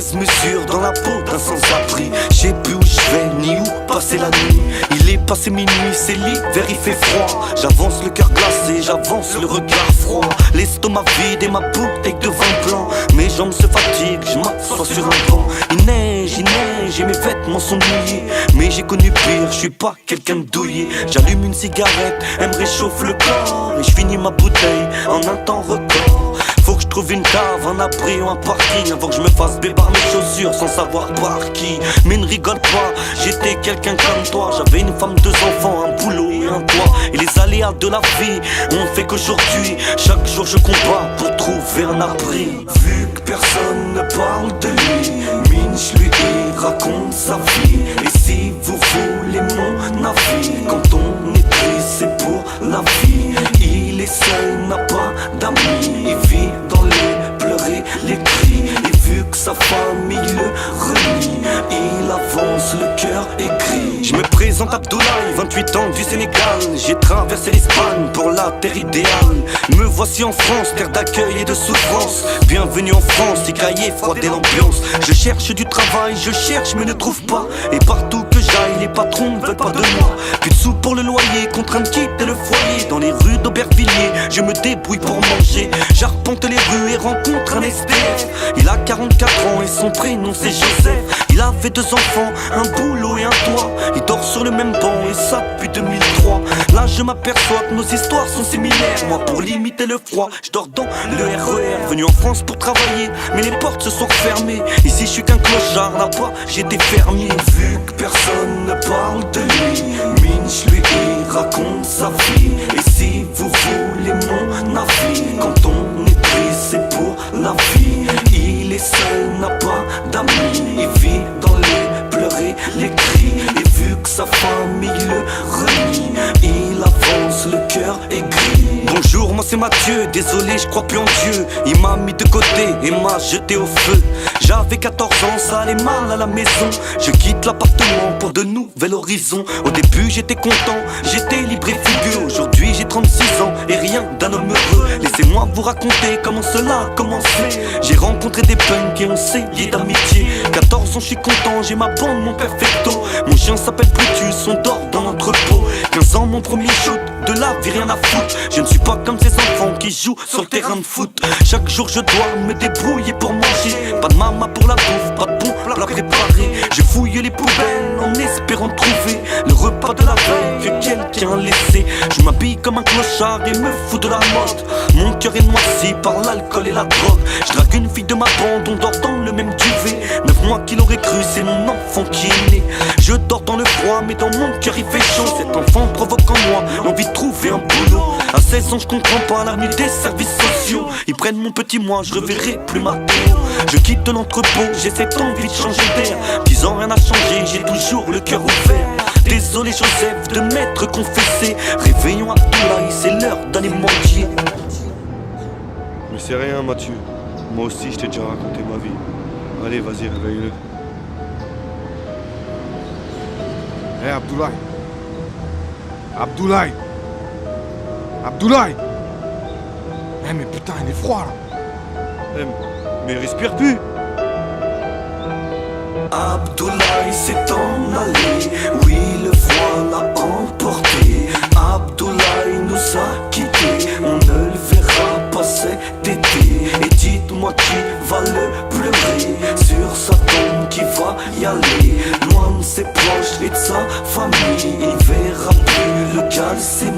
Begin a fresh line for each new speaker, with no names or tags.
se mesure dans la peau d'un sans-abri. Je sais plus où je vais ni où passer la nuit. Il est passé minuit, c'est l'hiver, il fait froid. J'avance le cœur glacé, j'avance le regard froid. L'estomac vide et ma bouteille de vin blanc. Mes jambes se fatiguent, je m'assois sur un banc. Il neige et mes vêtements sont mouillés. Mais j'ai connu pire, je suis pas quelqu'un de douillé. J'allume une cigarette, elle me réchauffe le corps. Et je finis ma bouteille en un temps record. Faut que je trouve une cave, un abri ou un parking avant que je me fasse bébar mes chaussures sans savoir par qui. Mais ne rigole pas, j'étais quelqu'un comme toi. J'avais une femme, 2 enfants, un boulot et un toit. Et les aléas de la vie ont fait qu'aujourd'hui chaque jour je combats pour trouver un abri. Vu que personne ne parle de lui, Minch lui il raconte sa vie. Et si vous voulez mon avis, quand on est triste c'est pour la vie. Il est seul, n'a pas d'amis, il vit dans les pleurs et les cris. Et vu que sa famille le renie, il avance le cœur aigri. Je me présente Abdoulaye, 28 ans du Sénégal. J'ai traversé l'Espagne pour la terre idéale. Me voici en France, terre d'accueil et de souffrance. Bienvenue en France, écaillé, froide et l'ambiance. Je cherche du travail, je cherche mais ne trouve pas. Et partout que j'aille, les patrons ne veulent pas de moi. Plus de sous pour le loyer, contraint de quitter le foyer. Dans les rues d'Aubervilliers, je me débrouille pour manger. J'arpente les rues et rencontre un SDF. Il a 44 ans et son prénom c'est Joseph. Il avait 2 enfants, un boulot et un toit. Il dort sur le même banc et ça depuis 2003. Là je m'aperçois que nos histoires sont similaires. Moi pour limiter le froid, je dors dans le RER. Venu en France pour travailler, mais les portes se sont refermées. Ici je suis qu'un clochard, là-bas j'étais fermier. Vu que personne ne parle de lui, Minch lui il raconte sa vie. Et si vous voulez mon avis, quand on est triste c'est pour la vie. Il est seul, n'a pas d'amis, il vit dans les pleurs et les cris. Et vu que sa famille le renie, il avance le cœur aigri. Bonjour, moi c'est Mathieu, désolé je crois plus en Dieu. Il m'a mis de côté et m'a jeté au feu. J'avais 14 ans, ça allait mal à la maison. Je quitte l'appartement pour de nouveaux horizons. Au début j'étais content, j'étais libre et fougueux. Aujourd'hui j'ai 36 ans et rien d'un homme heureux. Laissez-moi vous raconter comment cela a commencé. J'ai rencontré des punks et on s'est liés d'amitié. 14 ans je suis content, j'ai ma bande, mon perfecto. Mon chien s'appelle Brutus, on dort dans l'entrepôt. 15 ans mon premier shoot, de la vie rien à foutre. Je ne suis pas comme ces enfants qui jouent sur le terrain de foot. Chaque jour je dois me débrouiller pour manger. Pas de maman pour la bouffe, pas de bon plat préparé. Je fouille les poubelles en espérant trouver le repas de la veille que quelqu'un a laissé. Je m'habille comme un clochard et me fous de la mode. Mon cœur est noirci par l'alcool et la drogue. Je drague une fille de ma bande, on dort dans le même duvet. 9 mois qu'il aurait cru, c'est mon enfant qui est né. Je dors dans le froid mais dans mon cœur il fait chaud. Cet enfant provoque en moi l'envie de trouver un boulot. À 16 ans je comprends pas l'avenir des services sociaux. Ils prennent mon petit moi, je reverrai plus ma Théo. Je quitte l'entrepôt, j'ai cette envie de changer d'air. 10 ans rien n'a changé, j'ai toujours le cœur ouvert. Désolé Joseph de m'être confessé. Réveillons Abdoulaye, c'est l'heure d'aller manger.
Mais c'est rien Mathieu, moi aussi je t'ai déjà raconté ma vie. Allez vas-y réveille-le.
Hé Abdoulaye. Abdoulaye. Abdoulaye. Eh mais putain il est froid là.
Mais respire plus.
Abdoulaye s'est en allé, oui le froid l'a emporté. Abdoulaye nous a quittés, on ne le verra pas cet été. Et dites-moi qui va le pleurer, sur sa tombe qui va y aller. Loin de ses proches et de sa famille, il verra plus le calcémie.